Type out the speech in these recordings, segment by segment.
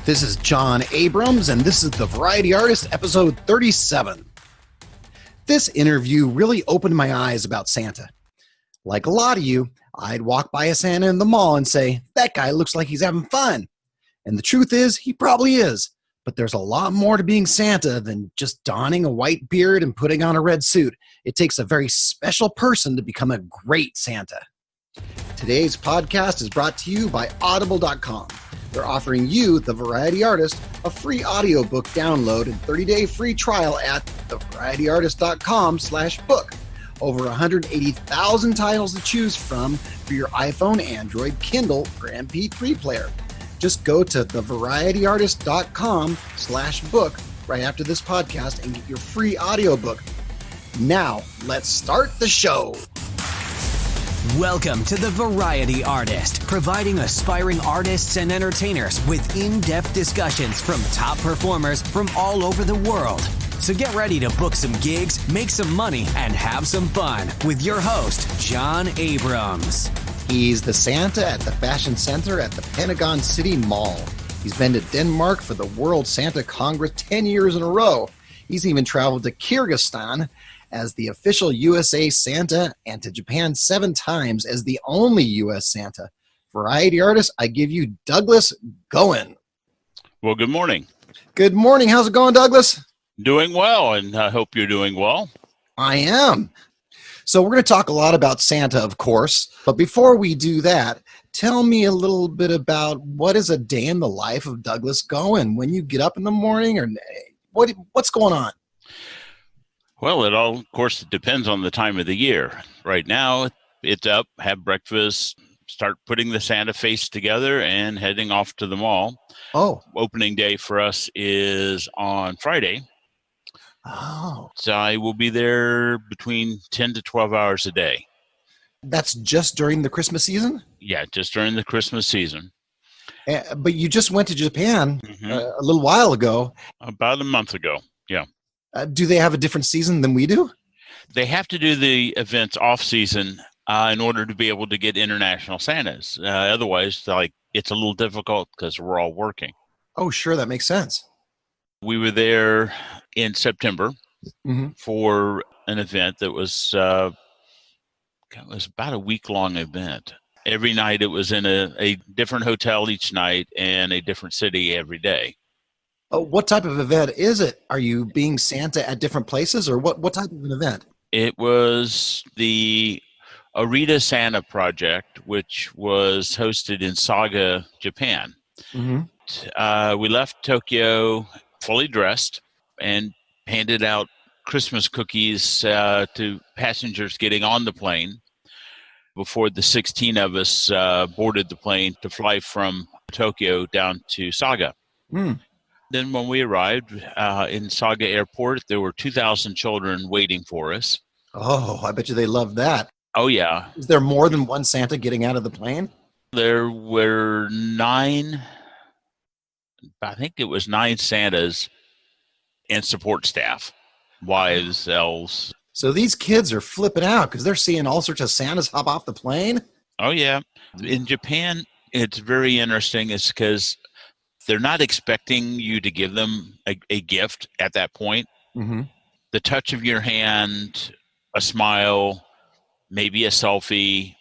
This is John Abrams, and this is The Variety Artist, episode 37. This interview really opened my eyes about Santa. Like a lot of you, I'd walk by a Santa in the mall and say, that guy looks like he's having fun. And the truth is, he probably is. But there's a lot more to being Santa than just donning a white beard and putting on a red suit. It takes a very special person to become a great Santa. Today's podcast is brought to you by Audible.com. They're offering you, the Variety Artist, a free audiobook download and 30-day free trial at thevarietyartist.com/book. Over 180,000 titles to choose from for your iPhone, Android, Kindle, or MP3 player. Just go to thevarietyartist.com/book right after this podcast and get your free audiobook. Now, let's start the show. Welcome to The Variety Artist, providing aspiring artists and entertainers with in-depth discussions from top performers from all over the world. So get ready to book some gigs, make some money, and have some fun with your host, John Abrams. He's the Santa at the Fashion Center at the Pentagon City Mall. He's been to Denmark for the World Santa Congress 10 years in a row. He's even traveled to Kyrgyzstan as the official USA Santa and to Japan 7 times as the only U.S. Santa. Variety Artist, I give you Douglas Gowin. Well, good morning. Good morning. How's it going, Douglas? Doing well, and I hope you're doing well. I am. So we're going to talk a lot about Santa, of course. But before we do that, tell me a little bit about what is a day in the life of Douglas Gowin when you get up in the morning, or what's going on? Well, it all, of course, depends on the time of the year. Right now, it's up, have breakfast, start putting the Santa face together, and heading off to the mall. Oh. Opening day for us is on Friday. Oh. So I will be there between 10 to 12 hours a day. That's just during the Christmas season? Yeah, just during the Christmas season. But you just went to Japan a little while ago. About a month ago, yeah. Do they have a different season than we do? They have to do the events off-season in order to be able to get international Santas. Otherwise, it's a little difficult because we're all working. Oh, sure. That makes sense. We were there in September for an event that was about a week-long event. Every night it was in a different hotel each night and a different city every day. What type of event is it? Are you being Santa at different places, or what type of an event? It was the Arita Santa project, which was hosted in Saga, Japan. We left Tokyo fully dressed and handed out Christmas cookies to passengers getting on the plane before the 16 of us boarded the plane to fly from Tokyo down to Saga. Then when we arrived in Saga Airport, there were 2,000 children waiting for us. Oh, I bet you they love that. Oh, yeah. Is there more than one Santa getting out of the plane? There were 9, I think it was 9 Santas and support staff, wives, elves. So these kids are flipping out because they're seeing all sorts of Santas hop off the plane? Oh, yeah. In Japan, it's very interesting. It's because they're not expecting you to give them a gift at that point. The touch of your hand, a smile, maybe a selfie,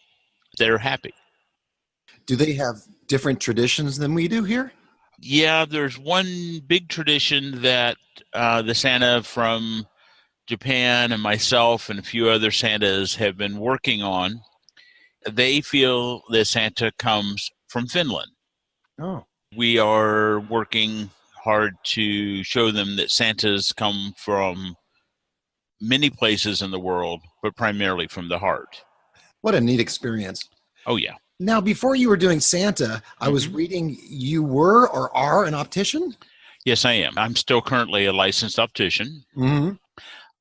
they're happy. Do they have different traditions than we do here? Yeah, there's one big tradition that the Santa from Japan and myself and a few other Santas have been working on. They feel that Santa comes from Finland. Oh. We are working hard to show them that Santas come from many places in the world, but primarily from the heart. What a neat experience. Oh, yeah. Now, before you were doing Santa, I was reading you were or are an optician? Yes, I am. I'm still currently a licensed optician.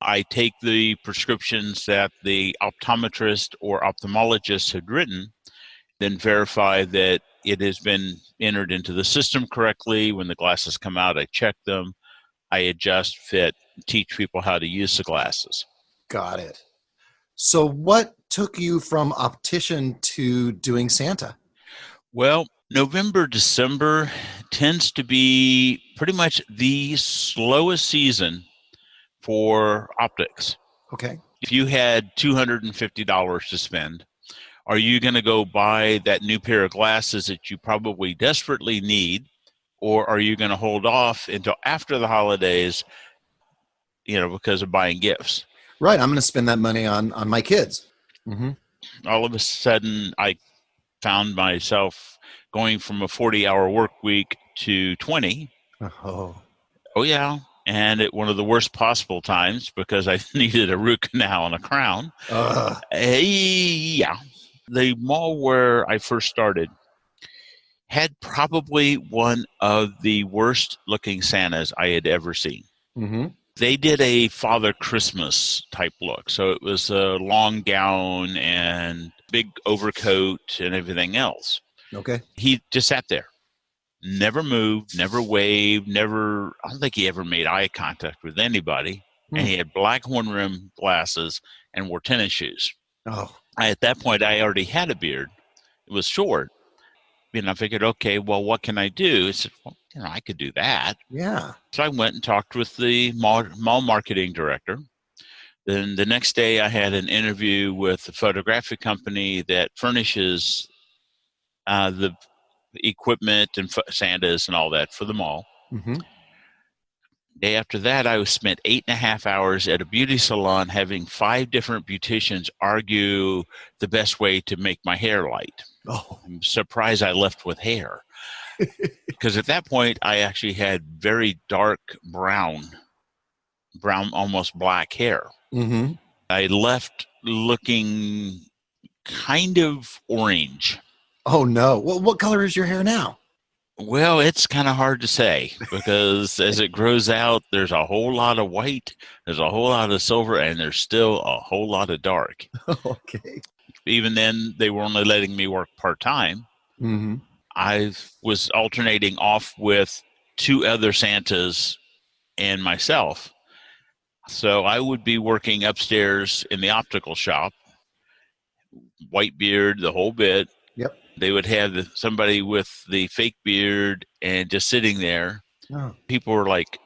I take the prescriptions that the optometrist or ophthalmologist had written, then verify that it has been entered into the system correctly. When the glasses come out, I check them. I adjust, fit, teach people how to use the glasses. Got it. So what took you from optician to doing Santa? Well, November, December tends to be pretty much the slowest season for optics. Okay. If you had $250 to spend, are you going to go buy that new pair of glasses that you probably desperately need, or are you going to hold off until after the holidays, because of buying gifts? Right. I'm going to spend that money on my kids. Mm-hmm. All of a sudden, I found myself going from a 40-hour work week to 20. Oh yeah. And at one of the worst possible times because I needed a root canal and a crown. Yeah. The mall where I first started had probably one of the worst looking Santas I had ever seen. Mm-hmm. They did a Father Christmas type look. So it was a long gown and big overcoat and everything else. Okay. He just sat there, never moved, never waved, I don't think he ever made eye contact with anybody. And he had black horn rim glasses and wore tennis shoes. Oh. At that point, I already had a beard. It was short. I figured, okay, well, what can I do? I said, well, I could do that. Yeah. So I went and talked with the mall marketing director. Then the next day I had an interview with the photographic company that furnishes the equipment and Santas and all that for the mall. Mm-hmm. Day after that, I spent 8.5 hours at a beauty salon having 5 different beauticians argue the best way to make my hair light. Oh. I'm surprised I left with hair. Because at that point, I actually had very dark brown, almost black hair. Mm-hmm. I left looking kind of orange. Oh, no. Well, what color is your hair now? Well, it's kind of hard to say because as it grows out, there's a whole lot of white, there's a whole lot of silver, and there's still a whole lot of dark. Okay. Even then, they were only letting me work part-time. Mm-hmm. I was alternating off with 2 other Santas and myself. So I would be working upstairs in the optical shop, white beard, the whole bit. Yep. They would have somebody with the fake beard and just sitting there. Oh. People were like,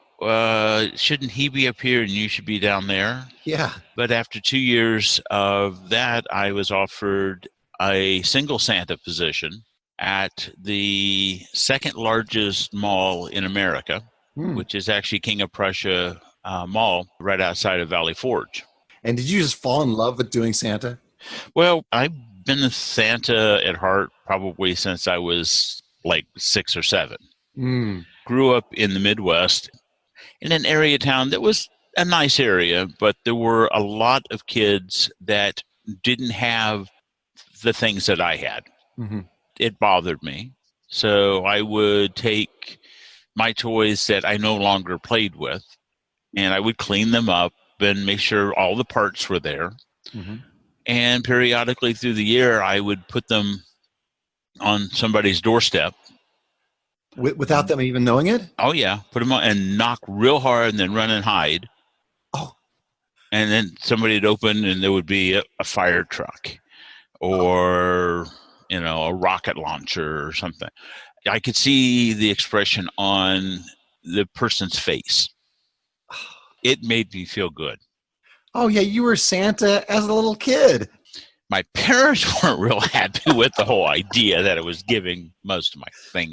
shouldn't he be up here and you should be down there? Yeah. But after 2 years of that, I was offered a single Santa position at the second largest mall in America, which is actually King of Prussia Mall right outside of Valley Forge. And did you just fall in love with doing Santa? Well, I've been a Santa at heart probably since I was like 6 or 7. Grew up in the Midwest in an area town that was a nice area, but there were a lot of kids that didn't have the things that I had. Mm-hmm. It bothered me. So I would take my toys that I no longer played with, and I would clean them up and make sure all the parts were there. Mm-hmm. And periodically through the year, I would put them on somebody's doorstep. Without them even knowing it? Oh, yeah. Put them on and knock real hard and then run and hide. Oh. And then somebody would open and there would be a fire truck or, a rocket launcher or something. I could see the expression on the person's face. It made me feel good. Oh, yeah. You were Santa as a little kid. My parents weren't real happy with the whole idea that I was giving most of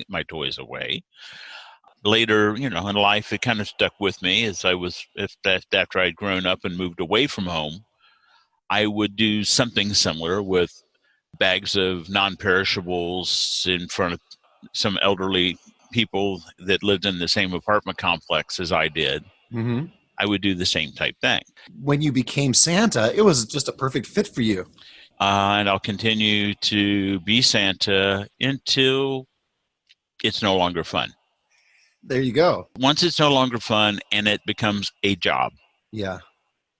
my toys away. Later, in life, it kind of stuck with me as after I'd grown up and moved away from home, I would do something similar with bags of non-perishables in front of some elderly people that lived in the same apartment complex as I did. Mm-hmm. I would do the same type thing. When you became Santa, it was just a perfect fit for you. And I'll continue to be Santa until it's no longer fun. There you go. Once it's no longer fun and it becomes a job, yeah,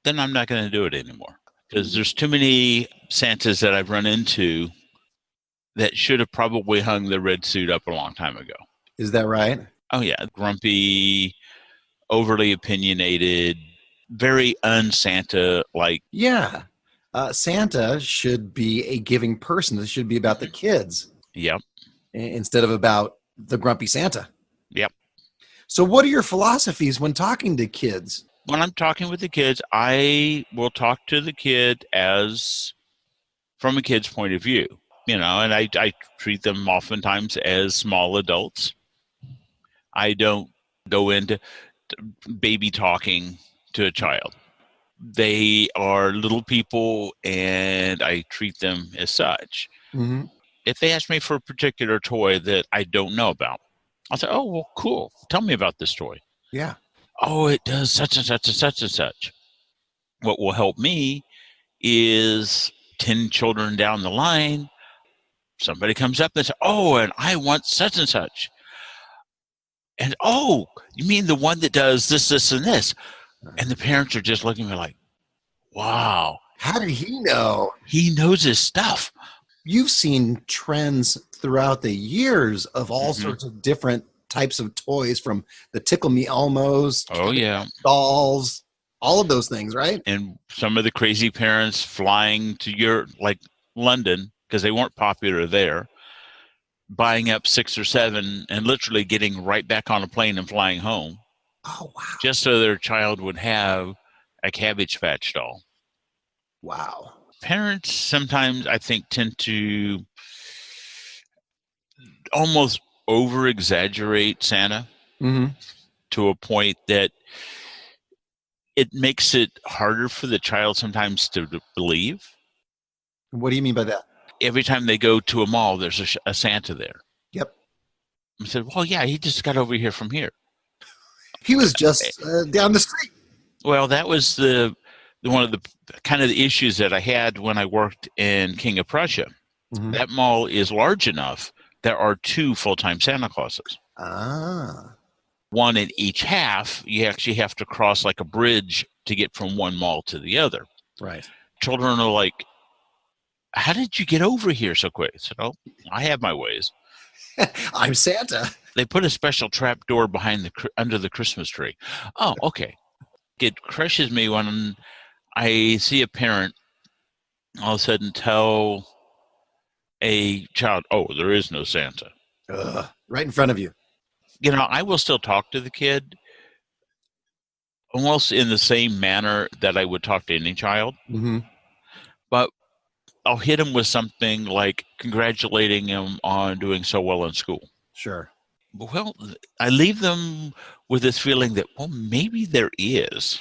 then I'm not going to do it anymore. Because there's too many Santas that I've run into that should have probably hung the red suit up a long time ago. Is that right? Oh, yeah. Grumpy, overly opinionated, very un-Santa-like. Yeah. Santa should be a giving person. This should be about the kids. Yep. instead of about the grumpy Santa. Yep. So what are your philosophies when talking to kids? When I'm talking with the kids, I will talk to the kid as from a kid's point of view, and I treat them oftentimes as small adults. I don't go into baby talking to a child. They are little people, and I treat them as such. Mm-hmm. If they ask me for a particular toy that I don't know about, I'll say, oh, well, cool. Tell me about this toy. Yeah. Oh, it does such and such and such and such. What will help me is 10 children down the line, somebody comes up and says, oh, and I want such and such. And, oh, you mean the one that does this, this, and this? And the parents are just looking at me like, wow. How did he know? He knows his stuff. You've seen trends throughout the years of all sorts of different types of toys, from the Tickle Me Elmos, dolls, all of those things, right? And some of the crazy parents flying to like London, because they weren't popular there, buying up 6 or 7 and literally getting right back on a plane and flying home. Oh, wow. Just so their child would have a Cabbage Patch doll. Wow. Parents sometimes, I think, tend to almost over-exaggerate Santa to a point that it makes it harder for the child sometimes to believe. What do you mean by that? Every time they go to a mall, there's a Santa there. Yep. I said, well, yeah, he just got over here from here. He was just down the street. Well, that was one of the kind of the issues that I had when I worked in King of Prussia. That mall is large enough. There are 2 full-time Santa Clauses. Ah. One in each half. You actually have to cross like a bridge to get from one mall to the other. Right. Children are like, how did you get over here so quick? I said, oh, I have my ways. I'm Santa. They put a special trap door under the Christmas tree. Oh, okay. It crushes me when I see a parent all of a sudden tell a child, oh, there is no Santa. Right in front of you. I will still talk to the kid almost in the same manner that I would talk to any child. But I'll hit him with something like congratulating him on doing so well in school. Sure. Well, I leave them with this feeling that, well, maybe there is.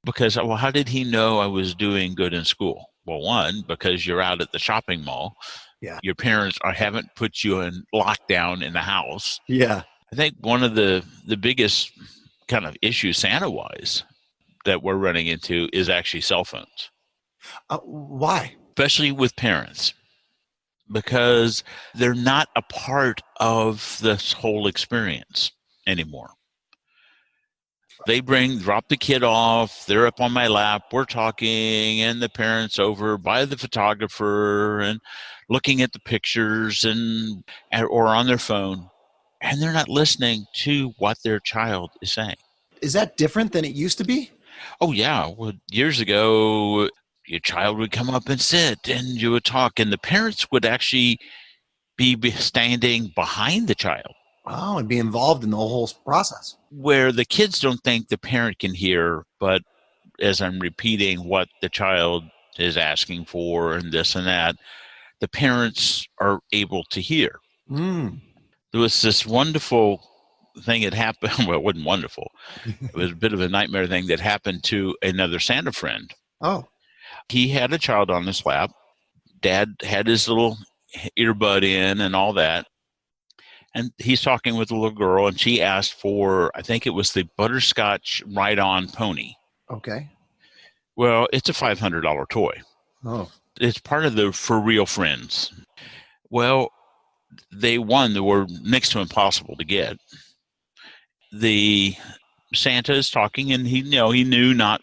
Because, well, how did he know I was doing good in school? Well, one, because you're out at the shopping mall. Yeah. Your parents haven't put you in lockdown in the house. Yeah. I think one of the biggest kind of issues Santa-wise that we're running into is actually cell phones. Why? Especially with parents, because they're not a part of this whole experience anymore. They drop the kid off, they're up on my lap, we're talking, and the parents over by the photographer and looking at the pictures or on their phone, and they're not listening to what their child is saying. Is that different than it used to be? Oh, yeah. Well, years ago, your child would come up and sit, and you would talk, and the parents would actually be standing behind the child. Oh, and be involved in the whole process. Where the kids don't think the parent can hear, but as I'm repeating what the child is asking for and this and that, the parents are able to hear. There was this wonderful thing that happened. Well, it wasn't wonderful. It was a bit of a nightmare thing that happened to another Santa friend. Oh. He had a child on his lap. Dad had his little earbud in and all that. And he's talking with a little girl, and she asked for, I think it was the butterscotch ride-on pony. Okay. Well, it's a $500 toy. Oh. It's part of the For Real Friends. Well, they were next to impossible to get. The Santa is talking, and he knew not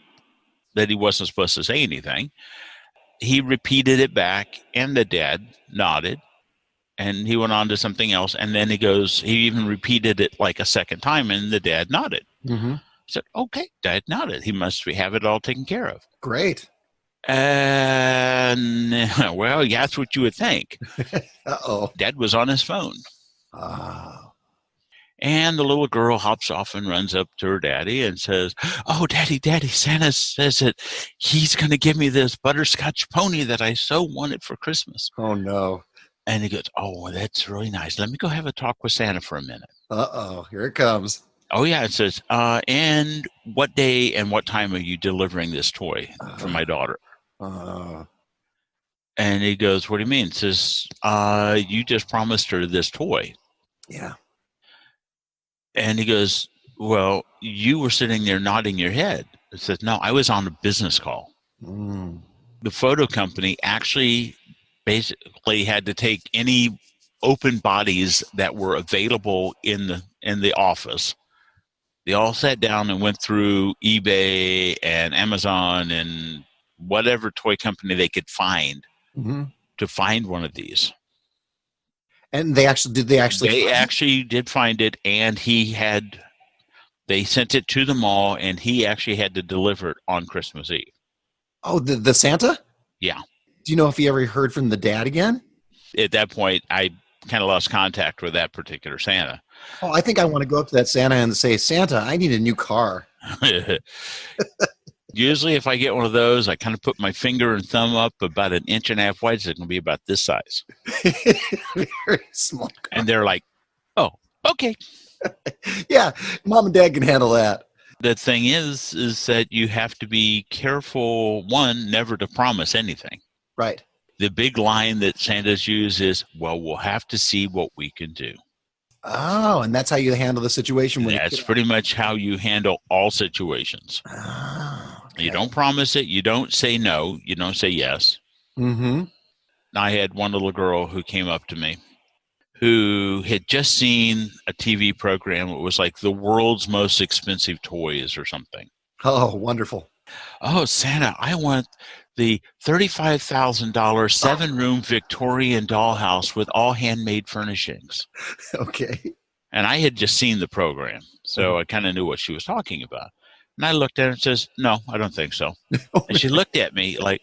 that he wasn't supposed to say anything. He repeated it back, and the dad nodded. And he went on to something else, and then he even repeated it like a second time, and the dad nodded. He said, okay, Dad nodded. He must have it all taken care of. Great. And, well, yeah, that's what you would think. Uh-oh. Dad was on his phone. Oh. And the little girl hops off and runs up to her daddy and says, "Oh, Daddy, Santa says that he's going to give me this butterscotch pony that I so wanted for Christmas." Oh, no. And he goes, "Oh, that's really nice. Let me go have a talk with Santa for a minute." Uh-oh. Here it comes. Oh, yeah. It says, "And what day and what time are you delivering this toy for my daughter?" And he goes, "What do you mean?" It says, "You just promised her this toy." Yeah. And he goes, "Well, you were sitting there nodding your head." It says, "No, I was on a business call." The photo company actually basically had to take any open bodies that were available in the office. They all sat down and went through eBay and Amazon and whatever toy company they could find to find one of these. And they actually did did find it, and they sent it to the mall, and he actually had to deliver it on Christmas Eve. Oh, the Santa? Yeah. Do you know if he ever heard from the dad again? At that point, I kind of lost contact with that particular Santa. Oh, I think I want to go up to that Santa and say, "Santa, I need a new car." Usually, if I get one of those, I kind of put my finger and thumb up about 1.5 inches wide, so it can be about this size. Very small car. And they're like, "Oh, okay." Yeah, Mom and Dad can handle that. The thing is that you have to be careful, one, never to promise anything. Right. The big line that Santas use is, "Well, we'll have to see what we can do." Oh, and that's how you handle the situation. That's pretty much how you handle all situations. Oh, okay. You don't promise it. You don't say no. You don't say yes. I had one little girl who came up to me who had just seen a TV program. It was like the world's most expensive toys or something. Oh, wonderful. "Oh, Santa, I want the $35,000 7-room Victorian dollhouse with all handmade furnishings." Okay. And I had just seen the program, so I kind of knew what she was talking about. And I looked at her and says, "No, I don't think so." And she looked at me like,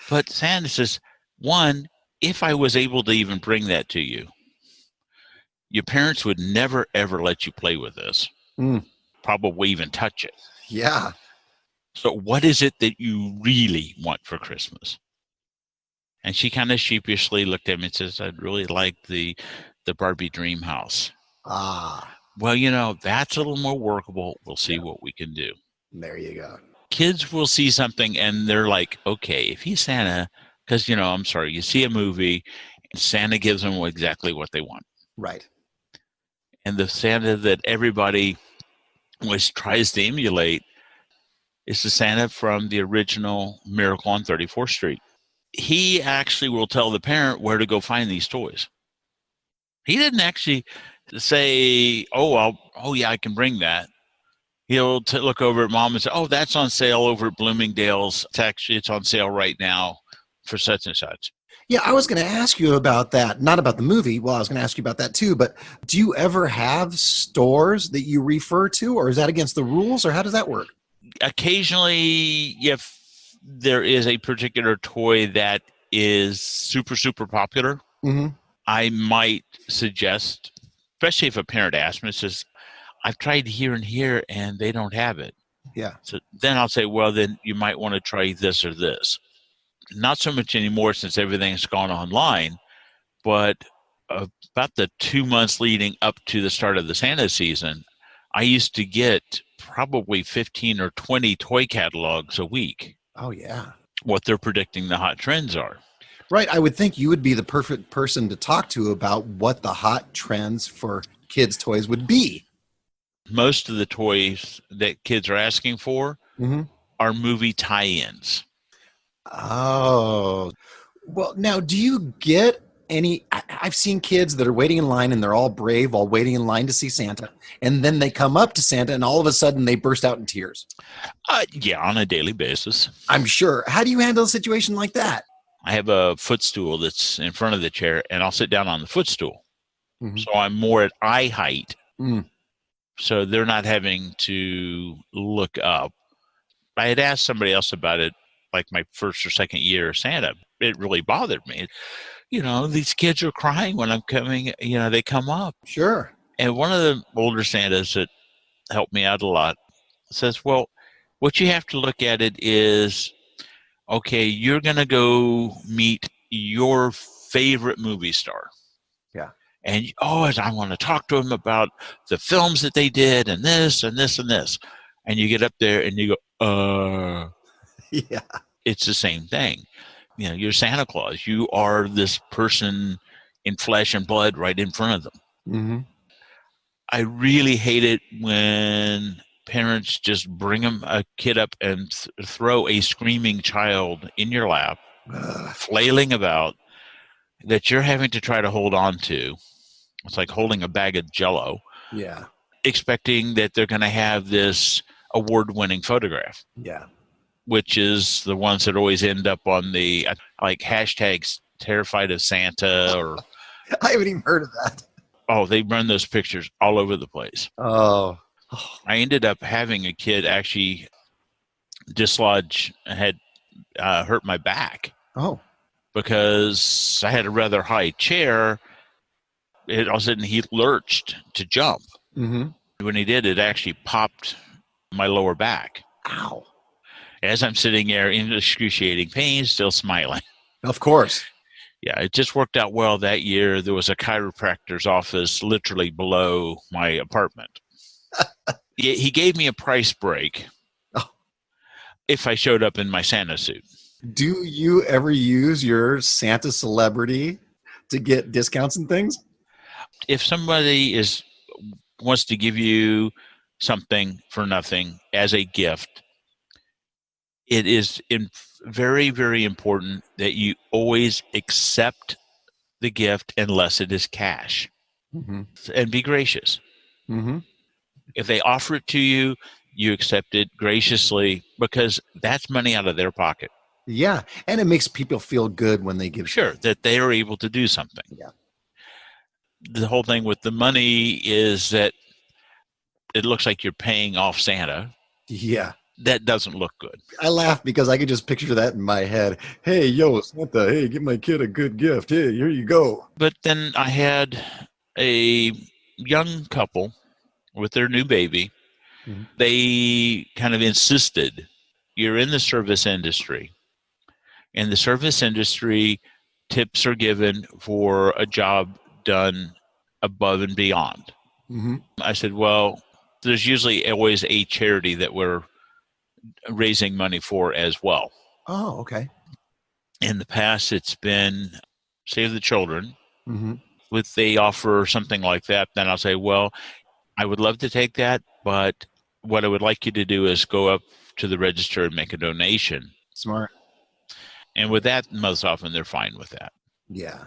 "But Santa," says, "one, if I was able to even bring that to you, your parents would never, ever let you play with this. Probably even touch it. Yeah. So what is it that you really want for Christmas?" And she kind of sheepishly looked at me and says, "I'd really like the Barbie dream house." Well, that's a little more workable. We'll see what we can do. There you go. Kids will see something and they're like, okay, if he's Santa, because, I'm sorry, you see a movie and Santa gives them exactly what they want. Right. And the Santa that everybody tries to emulate is the Santa from the original Miracle on 34th Street. He actually will tell the parent where to go find these toys. He didn't actually say, "Oh, yeah, I can bring that." He'll look over at Mom and say, "Oh, that's on sale over at Bloomingdale's. It's on sale right now for such and such." Yeah, I was going to ask you about that. Not about the movie. Well, I was going to ask you about that too. But do you ever have stores that you refer to, or is that against the rules, or how does that work? Occasionally, if there is a particular toy that is super, super popular, I might suggest, especially if a parent asks me, says, "I've tried here and here and they don't have it." Yeah. So then I'll say, "Well, then you might want to try this or this." Not so much anymore since everything's gone online, but about the 2 months leading up to the start of the Santa season, I used to get probably 15 or 20 toy catalogs a week. Oh, yeah. What they're predicting the hot trends are. Right. I would think you would be the perfect person to talk to about what the hot trends for kids' toys would be. Most of the toys that kids are asking for are movie tie-ins. Oh. Well, now, do you get any? I've seen kids that are waiting in line and they're all brave while waiting in line to see Santa. And then they come up to Santa and all of a sudden they burst out in tears. Yeah, on a daily basis. I'm sure. How do you handle a situation like that? I have a footstool that's in front of the chair, and I'll sit down on the footstool. So I'm more at eye height. So they're not having to look up. I had asked somebody else about it like my first or second year of Santa, it really bothered me. These kids are crying when I'm coming, they come up. Sure. And one of the older Santas that helped me out a lot says, well, what you have to look at it is, okay, you're going to go meet your favorite movie star. Yeah. And, I want to talk to them about the films that they did and this and this and this. And you get up there and you go, Yeah. It's the same thing. You're Santa Claus. You are this person in flesh and blood right in front of them. Mm-hmm. I really hate it when parents just bring a kid up and throw a screaming child in your lap, flailing about, that you're having to try to hold on to. It's like holding a bag of Jell-O. Yeah. Expecting that they're going to have this award-winning photograph. Yeah. Which is the ones that always end up on the like hashtags terrified of Santa or I haven't even heard of that. Oh, they run those pictures all over the place. Oh. I ended up having a kid actually had hurt my back. Oh. Because I had a rather high chair. All of a sudden he lurched to jump. Mm-hmm. When he did, it actually popped my lower back. Ow. As I'm sitting there in excruciating pain, still smiling. Of course. Yeah, it just worked out well that year. There was a chiropractor's office literally below my apartment. He gave me a price break if I showed up in my Santa suit. Do you ever use your Santa celebrity to get discounts and things? If somebody wants to give you something for nothing as a gift, it is very, very important that you always accept the gift unless it is cash. Mm-hmm. And be gracious. Mm-hmm. If they offer it to you, you accept it graciously because that's money out of their pocket. Yeah, and it makes people feel good when they give. Sure, that they are able to do something. Yeah. The whole thing with the money is that it looks like you're paying off Santa. Yeah. That doesn't look good. I laugh because I could just picture that in my head. Hey, yo, Santa, hey, give my kid a good gift. Hey, here you go. But then I had a young couple with their new baby. Mm-hmm. They kind of insisted, you're in the service industry. In the service industry, tips are given for a job done above and beyond. Mm-hmm. I said, well, there's usually always a charity that we're raising money for as well. Oh, okay. In the past, it's been Save the Children. Mm-hmm. If they offer something like that, then I'll say, well, I would love to take that, but what I would like you to do is go up to the register and make a donation. Smart. And with that, most often they're fine with that. Yeah.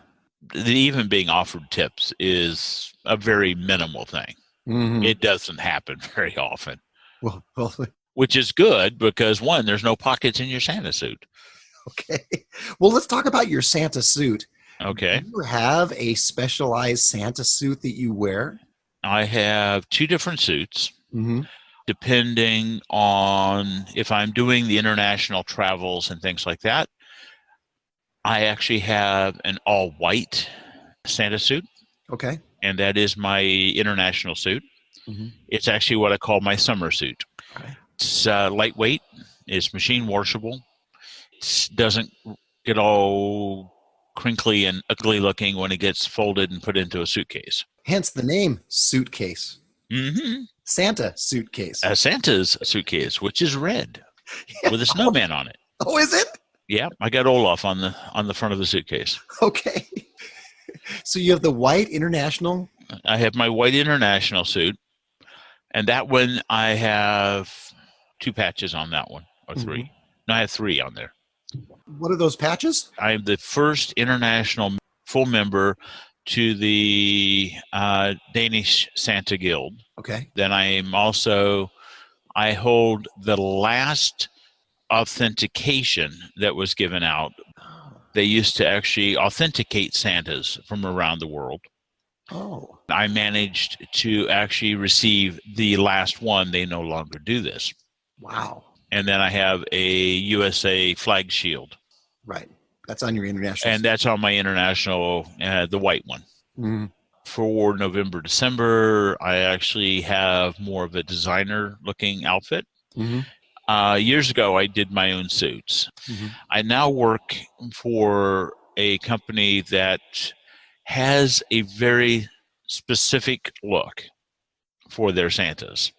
Even being offered tips is a very minimal thing. Mm-hmm. It doesn't happen very often. Well, which is good because, one, there's no pockets in your Santa suit. Okay. Well, let's talk about your Santa suit. Okay. Do you have a specialized Santa suit that you wear? I have two different suits, depending on if I'm doing the international travels and things like that. I actually have an all-white Santa suit. Okay. And that is my international suit. Mm-hmm. It's actually what I call my summer suit. Okay. It's lightweight. It's machine washable. It doesn't get all crinkly and ugly looking when it gets folded and put into a suitcase. Hence the name suitcase. Mm-hmm. Santa suitcase. Santa's suitcase, which is red with a snowman on it. Oh, is it? Yeah, I got Olaf on the front of the suitcase. Okay. So you have the white international? I have my white international suit. And that one, I have 2 patches on that one, or 3. Mm-hmm. No, I have 3 on there. What are those patches? I am the first international full member to the Danish Santa Guild. Okay. Then I hold the last authentication that was given out. They used to actually authenticate Santas from around the world. Oh. I managed to actually receive the last one. They no longer do this. Wow. and then I have a USA flag shield. Right. That's on your international. And that's on my international, the white one. Mm-hmm. For November, December, I actually have more of a designer-looking outfit. Mm-hmm. Years ago, I did my own suits. Mm-hmm. I now work for a company that has a very specific look for their Santas.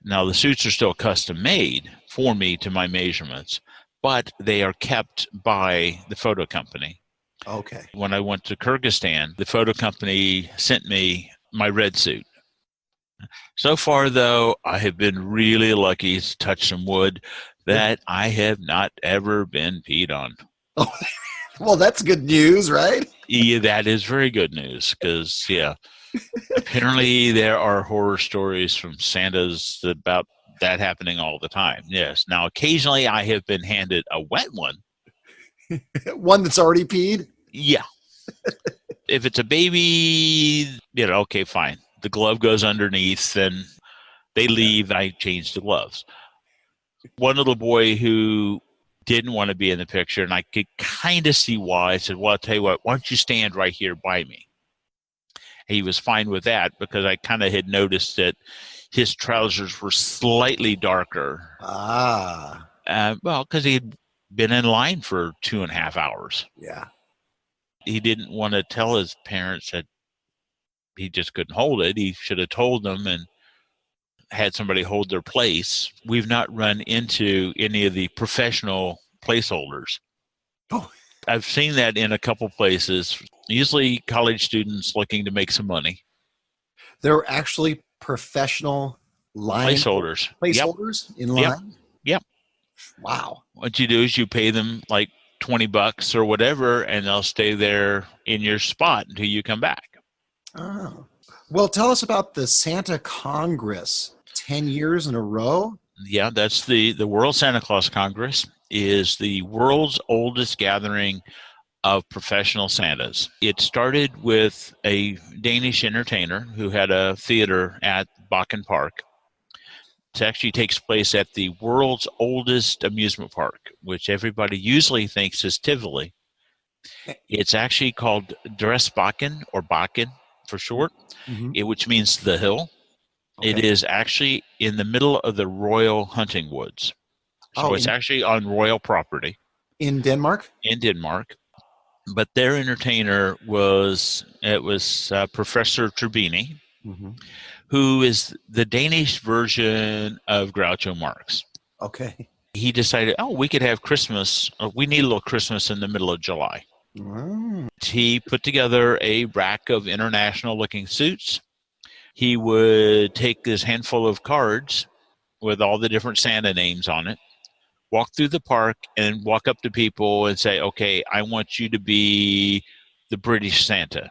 Now, the suits are still custom made for me to my measurements, but they are kept by the photo company. Okay. When I went to Kyrgyzstan, the photo company sent me my red suit. So far, though, I have been really lucky to touch some wood that I have not ever been peed on. Oh, well, that's good news, right? Yeah, that is very good news because, apparently there are horror stories from Santas about that happening all the time. Yes. Now, occasionally I have been handed a wet one. One that's already peed? Yeah. If it's a baby, okay, fine. The glove goes underneath and they leave. I change the gloves. One little boy who didn't want to be in the picture, and I could kind of see why. I said, well, I'll tell you what, why don't you stand right here by me? He was fine with that because I kind of had noticed that his trousers were slightly darker. Ah. Well, because he had been in line for 2.5 hours. Yeah. He didn't want to tell his parents that he just couldn't hold it. He should have told them and had somebody hold their place. We've not run into any of the professional placeholders. Oh. I've seen that in a couple places, usually college students looking to make some money. There were actually professional placeholders in line? Yep. Wow. What you do is you pay them like $20 or whatever, and they'll stay there in your spot until you come back. Oh. Well, tell us about the Santa Congress. 10 years in a row? Yeah, that's the World Santa Claus Congress is the world's oldest gathering of professional Santas. It started with a Danish entertainer who had a theater at Bakken Park. It actually takes place at the world's oldest amusement park, which everybody usually thinks is Tivoli. It's actually called Dresbakken, or Bakken for short, which means the hill. Okay. It is actually in the middle of the Royal Hunting Woods. So it's actually on royal property. In Denmark? In Denmark. But their entertainer was Professor Tribini, who is the Danish version of Groucho Marx. Okay. He decided, we could have Christmas. We need a little Christmas in the middle of July. Oh. He put together a rack of international-looking suits. He would take this handful of cards with all the different Santa names on it, walk through the park and walk up to people and say, okay, I want you to be the British Santa.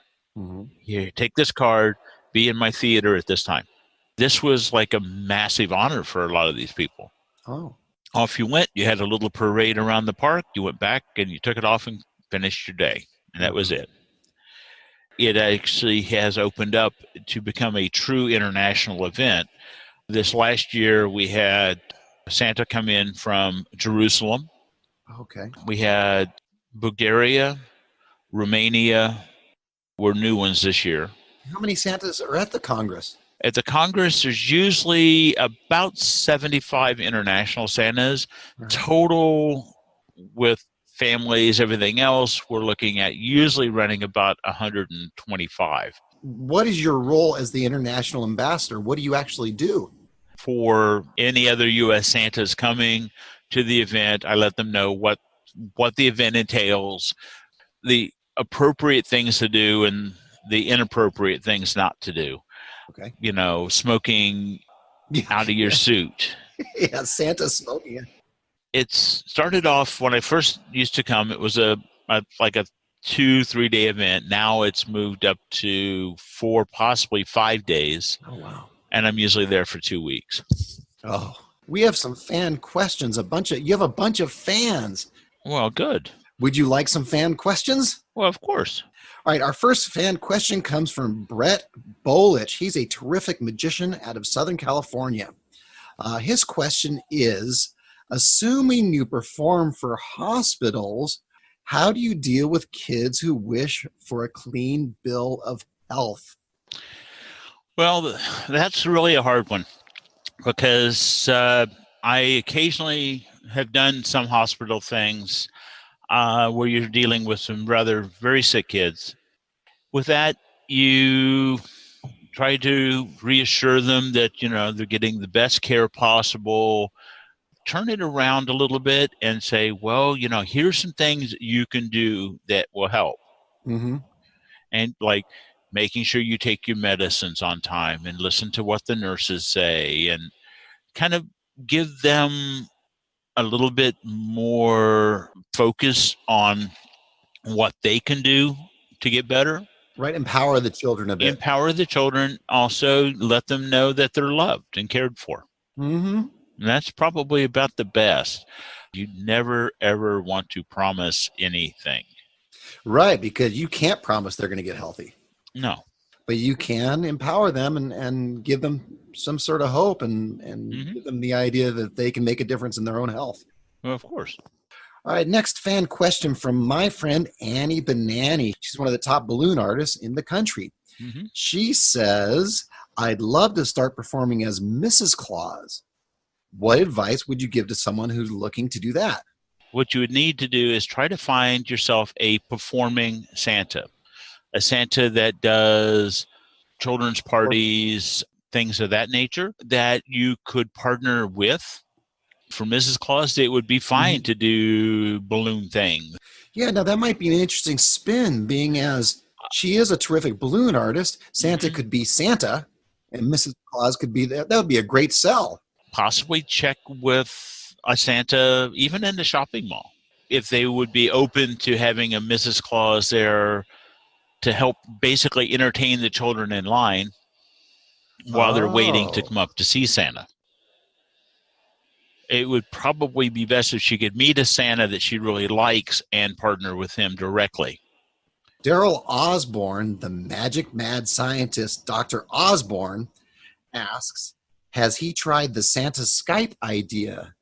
Here, take this card, be in my theater at this time. This was like a massive honor for a lot of these people. Oh. Off you went. You had a little parade around the park. You went back and you took it off and finished your day. And that was it. It actually has opened up to become a true international event. This last year, we had Santa come in from Jerusalem. Okay. We had Bulgaria, Romania were new ones this year. How many Santas are at the Congress? At the Congress, there's usually about 75 international Santas. Right. Total with families, everything else, we're looking at usually running about 125. What is your role as the international ambassador? What do you actually do? For any other U.S. Santas coming to the event, I let them know what the event entails, the appropriate things to do and the inappropriate things not to do. Okay. Smoking out of your suit. Yeah, Santa smoking. It started off when I first used to come. It was like a 2-3 day event. Now it's moved up to 4, possibly 5 days. Oh, wow. And I'm usually there for 2 weeks. Oh, we have some fan questions. You have a bunch of fans. Well, good. Would you like some fan questions? Well, of course. All right, our first fan question comes from Brett Bolich. He's a terrific magician out of Southern California. His question is, Assuming you perform for hospitals, how do you deal with kids who wish for a clean bill of health? Well, that's really a hard one because I occasionally have done some hospital things where you're dealing with some rather very sick kids. With that, you try to reassure them that, they're getting the best care possible. Turn it around a little bit and say, well, here's some things you can do that will help. Mm-hmm. And like making sure you take your medicines on time and listen to what the nurses say and kind of give them a little bit more focus on what they can do to get better. Right. Empower the children a bit. Empower the children. Also let them know that they're loved and cared for. Mm-hmm. And that's probably about the best. You never, ever want to promise anything. Right. Because you can't promise they're going to get healthy. No. But you can empower them and give them some sort of hope and give them the idea that they can make a difference in their own health. Well, of course. All right, next fan question from my friend Annie Banani. She's one of the top balloon artists in the country. Mm-hmm. She says, I'd love to start performing as Mrs. Claus. What advice would you give to someone who's looking to do that? What you would need to do is try to find yourself a performing Santa, a Santa that does children's parties, things of that nature that you could partner with. For Mrs. Claus, it would be fine to do balloon things. Yeah, now that might be an interesting spin, being as she is a terrific balloon artist. Santa could be Santa, and Mrs. Claus could be that. That would be a great sell. Possibly check with a Santa, even in the shopping mall, if they would be open to having a Mrs. Claus there to help basically entertain the children in line while they're waiting to come up to see Santa. It would probably be best if she could meet a Santa that she really likes and partner with him directly. Daryl Osborne, the magic mad scientist, Dr. Osborne, asks, has he tried the Santa Skype idea?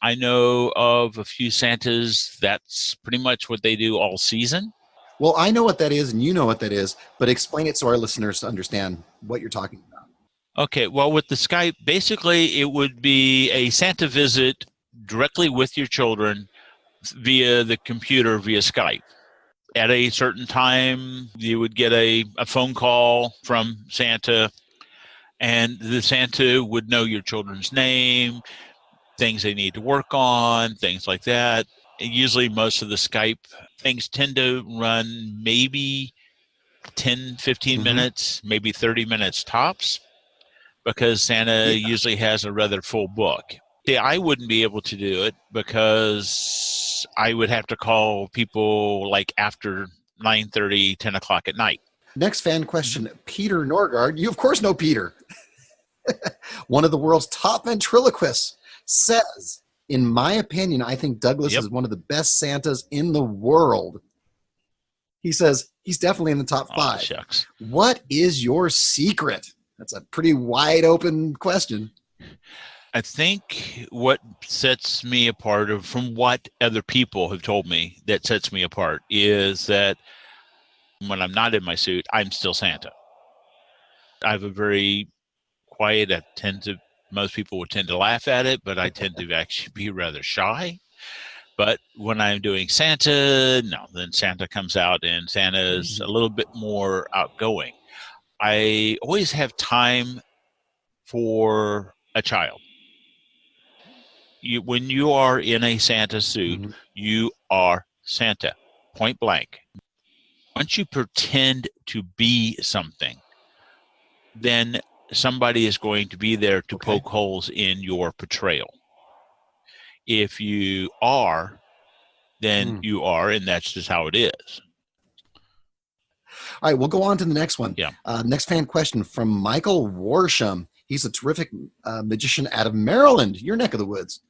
I know of a few Santas. That's pretty much what they do all season. Well, I know what that is, and you know what that is, but explain it so our listeners understand what you're talking about. Okay, well, with the Skype, basically it would be a Santa visit directly with your children via the computer, via Skype. At a certain time, you would get a phone call from Santa, and the Santa would know your children's name, things they need to work on, things like that. And usually most of the Skype things tend to run maybe 10, 15 minutes, maybe 30 minutes tops, because Santa usually has a rather full book. Yeah, I wouldn't be able to do it because I would have to call people like after 9:30, 10 o'clock at night. Next fan question, Peter Norgard. You, of course, know Peter. One of the world's top ventriloquists says, in my opinion, I think Douglas is one of the best Santas in the world. He says he's definitely in the top 5. Shucks. What is your secret? That's a pretty wide open question. I think what sets me apart from what other people have told me that sets me apart is that when I'm not in my suit, I'm still Santa. I have a very quiet, most people would tend to laugh at it, but I tend to actually be rather shy. But when I'm doing Santa, then Santa comes out and Santa is a little bit more outgoing. I always have time for a child. When you are in a Santa suit, you are Santa, point blank. Once you pretend to be something, then somebody is going to be there to poke holes in your portrayal. If you are, then you are, and that's just how it is. All right, we'll go on to the next one. Yeah. Next fan question from Michael Warsham. He's a terrific magician out of Maryland, your neck of the woods.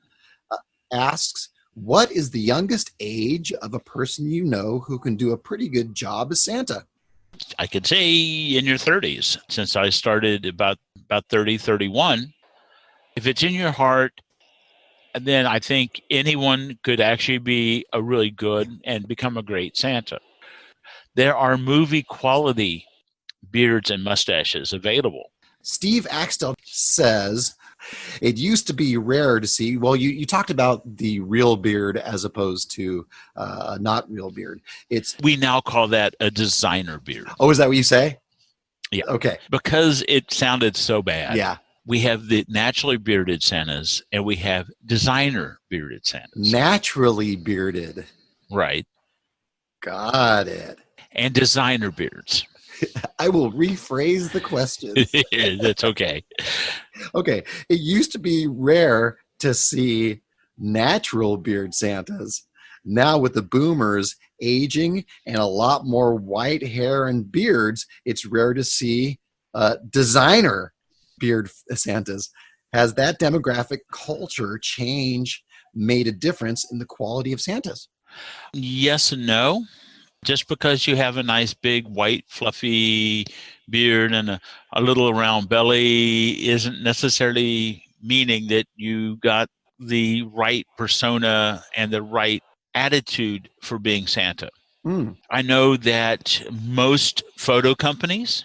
Asks, what is the youngest age of a person you know who can do a pretty good job as Santa? I could say in your 30s, since I started about 30, 31. If it's in your heart And then I think anyone could actually be a really good and become a great Santa. There are movie quality beards and mustaches available. Steve Axtell says it used to be rare to see. Well, you talked about the real beard as opposed to not real beard. We now call that a designer beard. Oh, is that what you say? Yeah. Okay. Because it sounded so bad. Yeah. We have the naturally bearded Santas and we have designer bearded Santas. Naturally bearded. Right. Got it. And designer beards. I will rephrase the question. That's okay. Okay. It used to be rare to see natural beard Santas. Now with the boomers aging and a lot more white hair and beards, it's rare to see designer beard Santas. Has that demographic culture change made a difference in the quality of Santas? Yes and no. Just because you have a nice big white fluffy beard and a little round belly isn't necessarily meaning that you got the right persona and the right attitude for being Santa. I know that most photo companies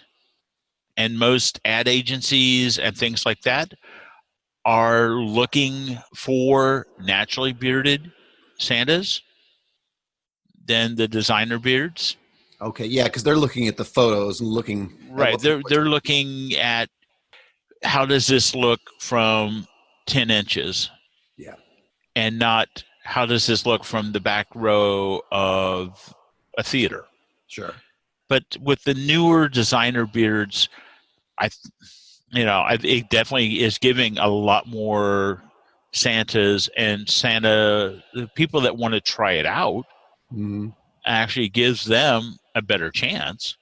and most ad agencies and things like that are looking for naturally bearded Santas than the designer beards. Okay, yeah, because they're looking at the photos and looking right. They're looking at how does this look from 10 inches? Yeah. And not how does this look from the back row of a theater? Sure. But with the newer designer beards, it definitely is giving a lot more Santas and the people that want to try it out actually gives them a better chance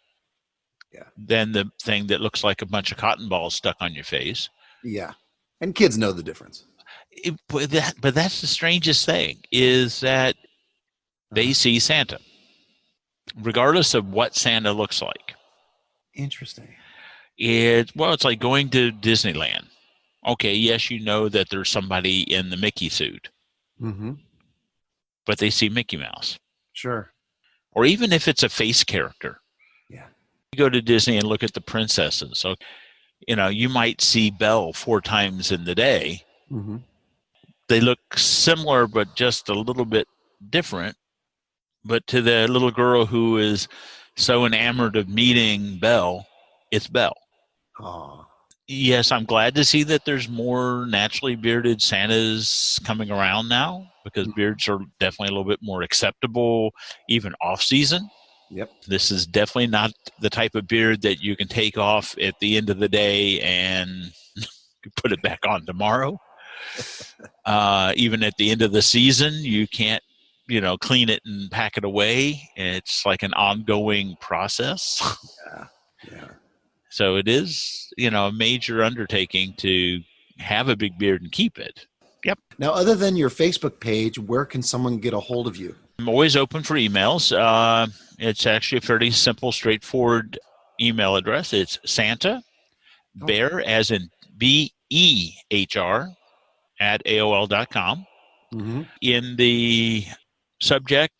than the thing that looks like a bunch of cotton balls stuck on your face. Yeah. And kids know the difference. But that's the strangest thing is that they see Santa, regardless of what Santa looks like. Interesting. It's like going to Disneyland. Okay, yes, you know that there's somebody in the Mickey suit, but they see Mickey Mouse. Sure. Or even if it's a face character. Yeah. You go to Disney and look at the princesses. So, you might see Belle 4 times in the day. They look similar, but just a little bit different. But to the little girl who is so enamored of meeting Belle, it's Belle. Oh. Yes, I'm glad to see that there's more naturally bearded Santas coming around now because beards are definitely a little bit more acceptable, even off season. Yep. This is definitely not the type of beard that you can take off at the end of the day and put it back on tomorrow. Even at the end of the season, you can't, clean it and pack it away. It's like an ongoing process. Yeah. So it is, a major undertaking to have a big beard and keep it. Yep. Now, other than your Facebook page, where can someone get a hold of you? I'm always open for emails. It's actually a fairly simple, straightforward email address. It's Santa Bear, as in BEHR, at AOL.com. In the subject,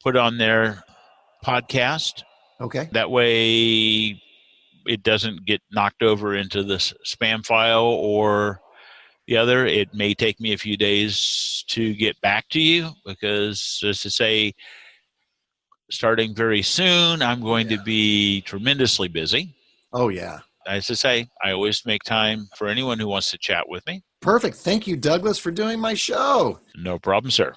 put on their podcast. Okay. That way it doesn't get knocked over into the spam file or the other. It may take me a few days to get back to you because, as to say, starting very soon, I'm going to be tremendously busy. Oh, yeah. As I say, I always make time for anyone who wants to chat with me. Perfect. Thank you, Douglas, for doing my show. No problem, sir.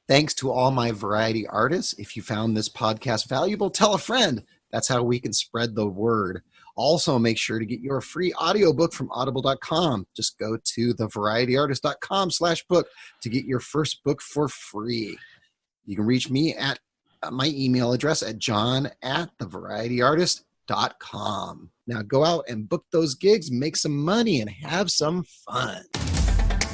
Thanks to all my variety artists. If you found this podcast valuable, tell a friend. That's how we can spread the word. Also, make sure to get your free audiobook from audible.com. Just go to thevarietyartist.com/book to get your first book for free. You can reach me at my email address at john@thevarietyartist.com. Now go out and book those gigs, make some money, and have some fun.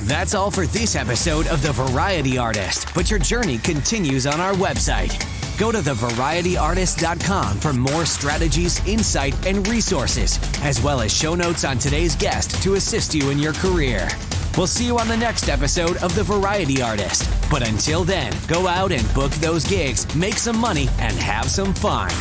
That's all for this episode of The Variety Artist, but your journey continues on our website. Go to thevarietyartist.com for more strategies, insight, and resources, as well as show notes on today's guest to assist you in your career. We'll see you on the next episode of The Variety Artist. But until then, go out and book those gigs, make some money, and have some fun.